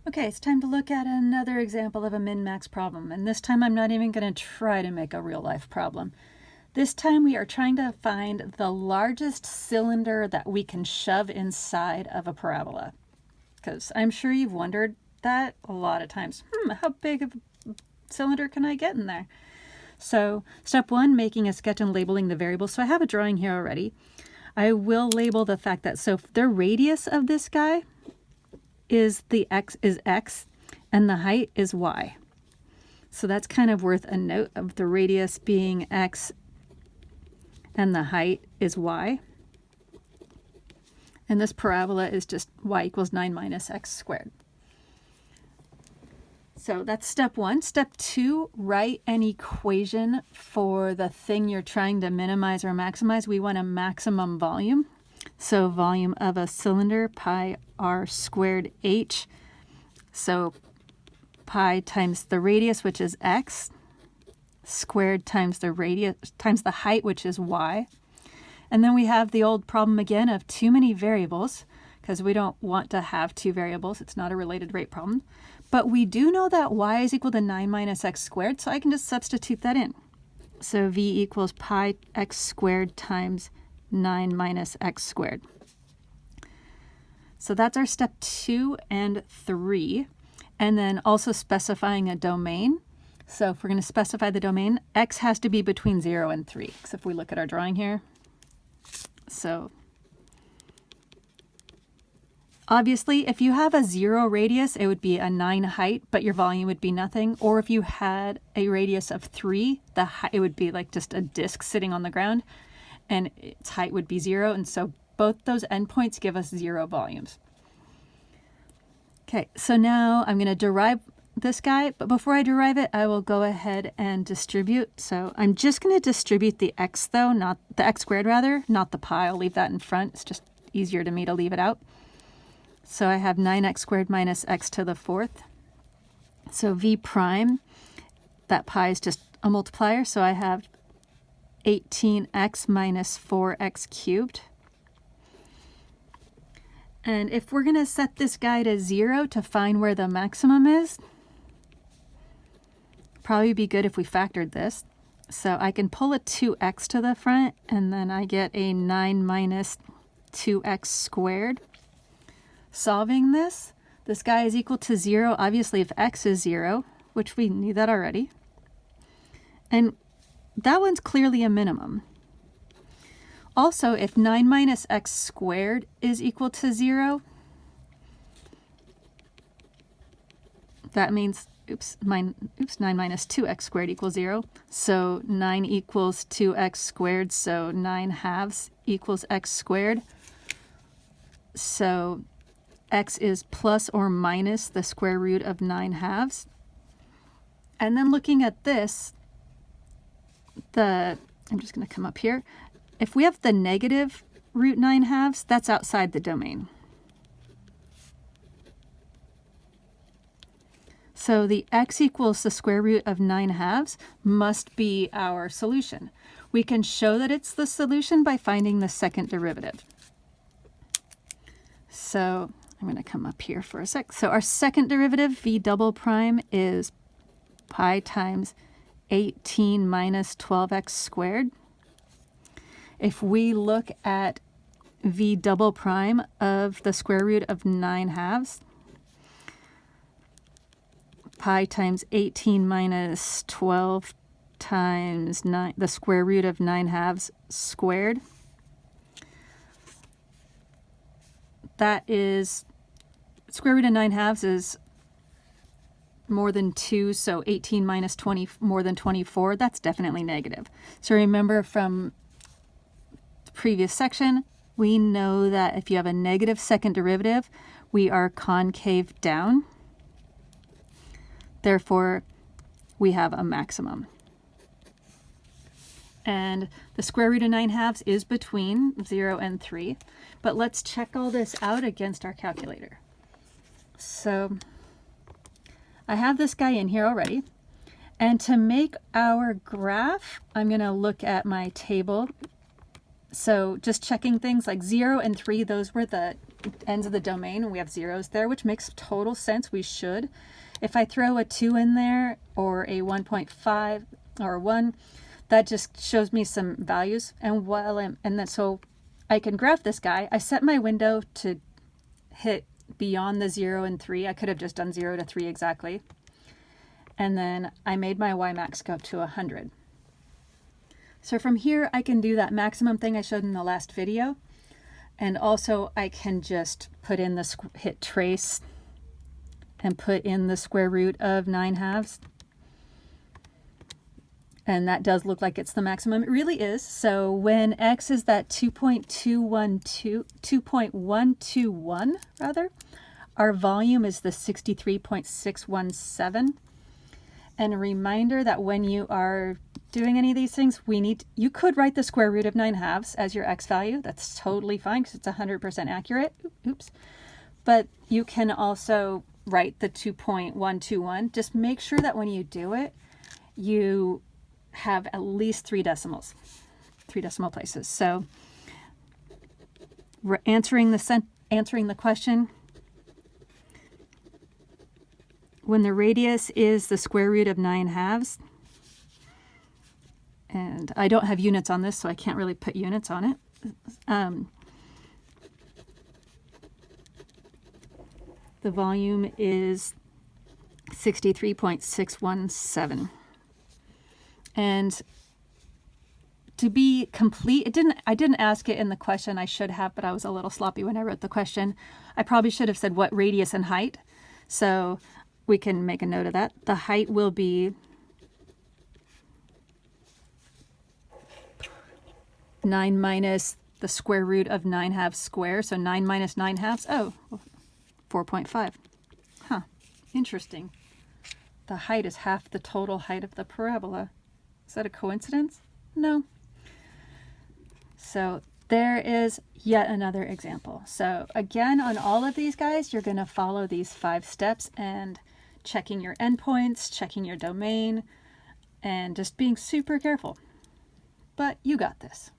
Okay, it's time to look at another example of a min-max problem, and this time I'm not even going to try to make a real-life problem. This time we are trying to find the largest cylinder that we can shove inside of a parabola, because I'm sure you've wondered that a lot of times. How big of a cylinder can I get in there? So step one, making a sketch and labeling the variables. So I have a drawing here already. I will label the fact that, so the radius of this guy is x and the height is y. So that's kind of worth a note of the radius being x and the height is y. And this parabola is just y equals 9 minus x squared. So that's step one. Step two, write an equation for the thing you're trying to minimize or maximize. We want a maximum volume. So volume of a cylinder, pi r squared h. So pi times the radius, which is x, squared times the radius times the height, which is y. And then we have the old problem again of too many variables, because we don't want to have two variables. It's not a related rate problem. But we do know that y is equal to 9 minus x squared, so I can just substitute that in. So v equals pi x squared times 9 minus x squared. So that's our step 2 and 3. And then also specifying a domain. So if we're going to specify the domain, x has to be between 0 and 3. So if we look at our drawing here. So obviously, if you have a 0 radius, it would be a 9 height, but your volume would be nothing. Or if you had a radius of 3, it would be like just a disk sitting on the ground, and its height would be 0. And so both those endpoints give us 0 volumes. Okay, so now I'm going to derive this guy, but before I derive it, I will go ahead and distribute. So I'm just going to distribute the x though, not the x squared rather, not the pi. I'll leave that in front. It's just easier to me to leave it out. So I have 9x squared minus x to the 4th. So v prime, that pi is just a multiplier, so I have 18x minus 4x cubed. And if we're going to set this guy to 0 to find where the maximum is, probably be good if we factored this. So I can pull a 2x to the front, and then I get a 9 minus 2x squared. Solving this guy is equal to 0, obviously if x is 0, which we knew that already. And that one's clearly a minimum. Also, if 9 minus x squared is equal to 0, that means, 9 minus 2x squared equals 0. So 9 equals 2x squared, so 9 halves equals x squared. So x is plus or minus the square root of 9 halves. And then looking at this, I'm just going to come up here. If we have the negative root 9 halves, that's outside the domain. So the x equals the square root of 9 halves must be our solution. We can show that it's the solution by finding the second derivative. So I'm going to come up here for a sec. So our second derivative, v double prime, is pi times 18 minus 12x squared. If we look at v double prime of the square root of 9 halves, pi times 18 minus 12 times 9, the square root of 9 halves squared. That is, square root of 9 halves is more than 2, so 18 minus 20, more than 24, that's definitely negative. So remember from the previous section, we know that if you have a negative second derivative, we are concave down. Therefore, we have a maximum. And the square root of 9 halves is between 0 and 3. But let's check all this out against our calculator. So I have this guy in here already. And to make our graph, I'm going to look at my table. So just checking things like 0 and 3, those were the ends of the domain, and we have zeros there, which makes total sense. We should. If I throw a 2 in there or a 1.5 or a 1, that just shows me some values. And so I can graph this guy. I set my window to hit beyond the 0 and 3. I could have just done 0 to 3 exactly. And then I made my Y max go up to 100. So from here, I can do that maximum thing I showed in the last video. And also I can just put in hit trace and put in the square root of 9/2. And that does look like it's the maximum. It really is. So when x is that 2.121 rather, our volume is the 63.617. And a reminder that when you are doing any of these things, you could write the square root of 9/2 as your x value. That's totally fine because it's 100% accurate. Oops. But you can also write the 2.121. Just make sure that when you do it, you have at least 3 decimal places. So we're answering the question. When the radius is the square root of 9/2, and I don't have units on this, so I can't really put units on it. The volume is 63.617. And to be complete, I didn't ask it in the question. I should have, but I was a little sloppy when I wrote the question. I probably should have said what radius and height. So we can make a note of that. The height will be 9 minus the square root of 9/2 squared. So 9 minus 9/2, 4.5. Huh, interesting. The height is half the total height of the parabola. Is that a coincidence? No. So there is yet another example. So again, on all of these guys, you're going to follow these 5 steps and checking your endpoints, checking your domain, and just being super careful. But you got this.